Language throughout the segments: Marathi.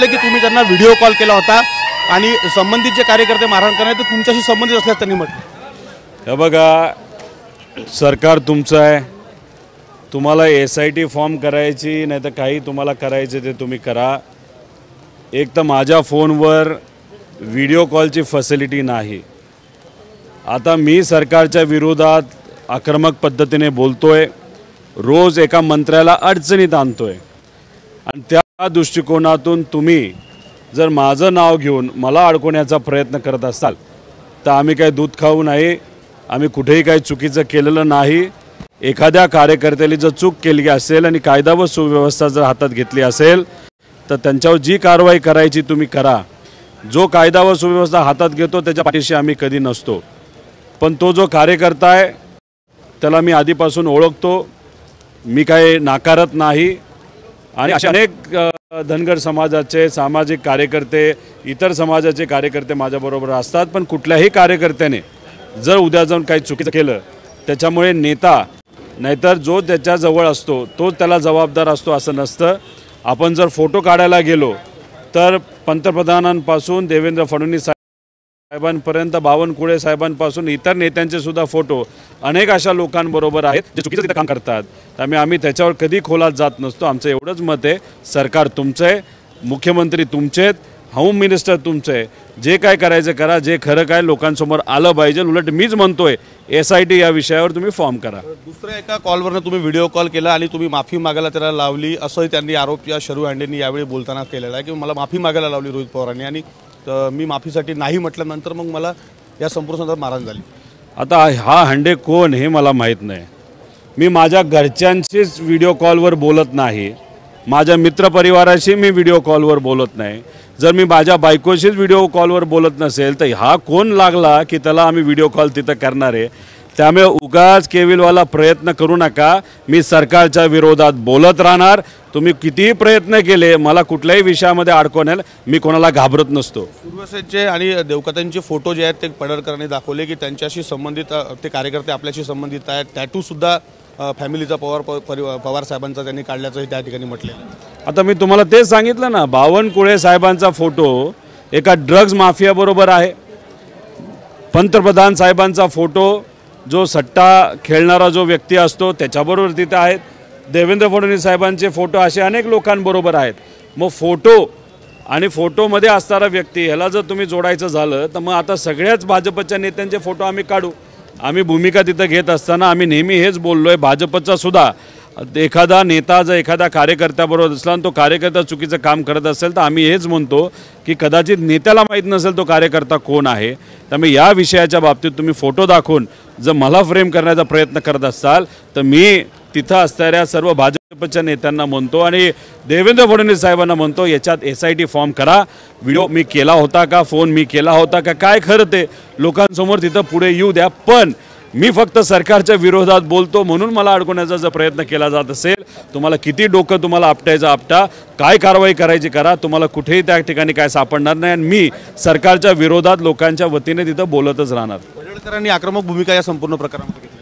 म्हटलं की तुम्ही त्यांना व्हिडिओ कॉल केला होता आणि संबंधित जे कार्यकर्ते मारहाण करणार ते तुमच्याशी संबंधित असल्याचं त्यांनी म्हटलं। हे बघा, सरकार तुमचं आहे, तुम्हाला SIT फॉर्म करायची नाही तर काही तुम्हाला करायचे ते तुम्ही करा। एक तर माझ्या फोनवर व्हिडिओ कॉलची फॅसिलिटी नाही। आता मी सरकारच्या विरोधात आक्रमक पद्धतीने बोलतोय, रोज एका मंत्र्याला अडचणीत आणतोय आणि त्या दृष्टिकोनातून तुम्ही जर माझं नाव घेऊन मला अडकवण्याचा प्रयत्न करत असाल तर आम्ही काही दूध खाऊ नाही, आम्ही कुठेही काही चुकीचं केलेलं नाही। एखाद्या कार्यकर्त्याने जर चूक केली असेल आणि कायदा व सुव्यवस्था जर हातात घेतली असेल तर त्यांच्यावर जी कारवाई करायची तुम्ही करा। जो कायदा व सुव्यवस्था हातात घेतो त्याच्या पाठीशी आम्ही कधी नसतो, पण तो जो कार्यकर्ता आहे त्याला मी आधीपासून ओळखतो, मी काही नाकारत नाही। आणि अशा अनेक धनगर समाजाचे सामाजिक कार्यकर्ते, इतर समाजाचे कार्यकर्ते माझ्याबरोबर असतात, पण कुठल्याही कार्यकर्त्याने जर उद्या जाऊन काही चुकीचं केलं त्याच्यामुळे नेता नाहीतर जो त्याच्याजवळ असतो तो त्याला जबाबदार असतो असं नसतं। आपण जर फोटो काढायला गेलो तर पंतप्रधानांपासून देवेंद्र फडणवीस साहेबांपर्यंत, बावनकुळे साहेबांपासून इतर नेत्यांचे सुद्धा फोटो अनेक अशा लोकांबरोबर आहेत जे चुकीचं तिथं काम करतात। त्यामुळे आम्ही त्याच्यावर कधी खोलात जात नसतो। आमचं एवढंच मत आहे, सरकार तुमचं आहे, मुख्यमंत्री तुमचे आहेत, होम मिनिस्टर तुमचं आहे, जे काय करायचं करा, जे खरं काय लोकांसमोर आलं पाहिजे। उलट मीच म्हणतोय SIT या विषयावर तुम्ही फॉर्म करा। दुसऱ्या एका कॉलवरनं तुम्ही व्हिडिओ कॉल केला आणि तुम्ही माफी मागायला त्याला लावली असंही त्यांनी आरोप या शरू हांडेंनी यावेळी बोलताना केलेला आहे की मला माफी मागायला लावली रोहित पवारांनी आणि मी माफीसाठी नाही म्हटल्यानंतर मग मला या संपूर्ण संदर्भात मारहाण झाली। आता हा हांडे कोण हे मला माहीत नाही। मी माझ्या घरच्यांशीच व्हिडिओ कॉलवर बोलत नाही, माझ्या मित्रपरिवाराशी मी व्हिडिओ कॉलवर बोलत नाही। जर मी माझ्या बायकोशीच व्हिडिओ कॉलवर बोलत नसेल तर हा कोण लागला की त्याला आम्ही व्हिडिओ कॉल तिथं करणार आहे। त्यामुळे उगाच केविलवाला प्रयत्न करू नका। मी सरकारच्या विरोधात बोलत राहणार। तुम्ही कितीही प्रयत्न केले मला कुठल्याही विषयामध्ये अडकवण्याला मी कोणाला घाबरत नसतो। सुरवसेचे आणि देवकतांचे फोटो जे आहेत ते पडळकरांनी दाखवले की त्यांच्याशी संबंधित ते कार्यकर्ते आपल्याशी संबंधित आहेत। टॅटूसुद्धा फॅमिलीचा पवार साहेबांचा त्यांनी काढल्याचंही त्या ठिकाणी म्हटलेलं आहे। आता मी तुम्हाला तेच सांगितलं ना, बावनकुळे साहेबांचा फोटो एका ड्रग्ज माफियाबरोबर आहे, पंतप्रधान साहेबांचा फोटो जो सट्टा खेळणारा जो व्यक्ती असतो त्याच्याबरोबर तिथे आहेत, देवेंद्र फडणवीस साहेबांचे फोटो असे अनेक लोकांबरोबर आहेत। मग फोटो आणि फोटोमध्ये असणारा व्यक्ती ह्याला जर तुम्ही जोडायचं झालं तर मग आता सगळ्याच भाजपच्या नेत्यांचे फोटो आम्ही काढू। आम्ही भूमिका तिथं घेत असताना आम्ही नेहमी हेच बोललोय, भाजपचा सुद्धा एखादा नेता जर एखाद्या कार्यकर्त्याबरोबर असला आणि तो कार्यकर्ता चुकीचं काम करत असेल तर आम्ही हेच म्हणतो की कदाचित नेत्याला माहीत नसेल तो कार्यकर्ता कोण आहे। त्यामुळे या विषयाच्या बाबतीत तुम्ही फोटो दाखवून जर मला फ्रेम करण्याचा प्रयत्न करत असाल तर मी तिथं असणाऱ्या सर्व भाजपच्या नेत्यांना म्हणतो आणि देवेंद्र फडणवीस साहेबांना म्हणतो याच्यात SIT फॉर्म करा। व्हिडिओ मी केला होता का, फोन मी केला होता का, काय खरं ते लोकांसमोर तिथं पुढे येऊ द्या। पण मी फक्त सरकारच्या विरोधात बोलतो म्हणून मला अडकवण्याचा जर प्रयत्न केला जात असेल, तुम्हाला किती डोकं तुम्हाला आपटायचं आपटा, काय कारवाई करायची करा, तुम्हाला कुठेही त्या ठिकाणी काय सापडणार नाही। आणि मी सरकारच्या विरोधात लोकांच्या वतीने तिथं बोलतच राहणार। पडळकरांनी आक्रमक भूमिका या संपूर्ण प्रकारामध्ये घेतली।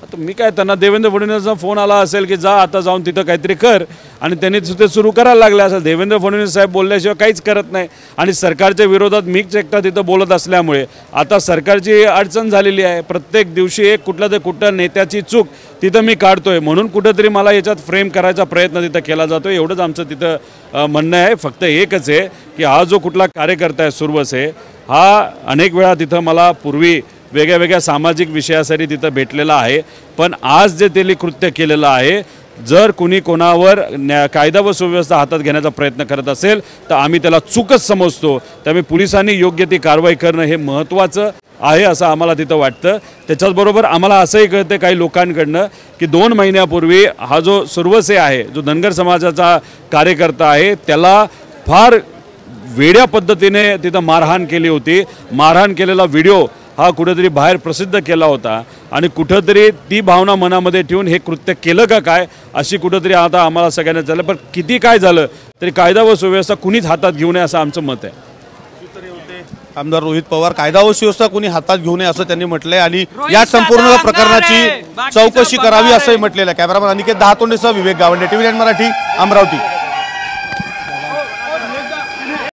आता मी काय, त्यांना देवेंद्र फडणवीसचा फोन आला असेल की जा आता जाऊन तिथं काहीतरी कर आणि त्यांनी तिथे सुरू करायला लागले असेल। देवेंद्र फडणवीस साहेब बोलल्याशिवाय काहीच करत नाही आणि सरकारच्या विरोधात मीच एकटा तिथं बोलत असल्यामुळे आता सरकारची अडचण झालेली आहे। प्रत्येक दिवशी एक कुठल्या नेत्याची चूक तिथं मी काढतोय म्हणून कुठेतरी मला याच्यात फ्रेम करायचा प्रयत्न तिथं केला जातो। एवढंच आमचं तिथं म्हणणं आहे। फक्त एकच आहे की हा जो कुठला कार्यकर्ता आहे सुरवसे, हा अनेक वेळा तिथं मला पूर्वी वेगळ्या वेगळ्या सामाजिक विषयासाठी तिथं भेटलेला आहे, पण आज जे त्यांनी कृत्य केलेलं आहे, जर कुणी कोणावर कायदा व सुव्यवस्था हातात घेण्याचा प्रयत्न करत असेल तर आम्ही त्याला चूकच समजतो। त्यामुळे पोलिसांनी योग्य ती कारवाई करणं हे महत्त्वाचं आहे असं आम्हाला तिथं वाटतं। त्याच्याचबरोबर आम्हाला असंही कळतं काही लोकांकडनं की 2 महिन्यापूर्वी हा जो सुरवसे आहे, जो धनगर समाजाचा कार्यकर्ता आहे, त्याला फार वेड्या पद्धतीने तिथं मारहाण केली होती। मारहाण केलेला व्हिडिओ हा कुठेतरी बाहेर प्रसिद्ध केला होता आणि कुठेतरी ती भावना मनामध्ये ठेवून हे कृत्य केलं का काय अशी कुठेतरी आता आम्हाला सगळ्यांना झालं। पण किती काय झालं तरी कायदा व सुव्यवस्था कुणीच हातात घेऊ नये असं आमचं मत आहे। आमदार रोहित पवार, कायदा व सुव्यवस्था कुणी हातात घेऊ नये असं त्यांनी म्हटलंय आणि या संपूर्ण प्रकरणाची चौकशी करावी असंही म्हटलेलं आहे। कॅमेरामॅन अनिकेत दहातोंडेसह विवेक गावंडे, TV9 मराठी, अमरावती।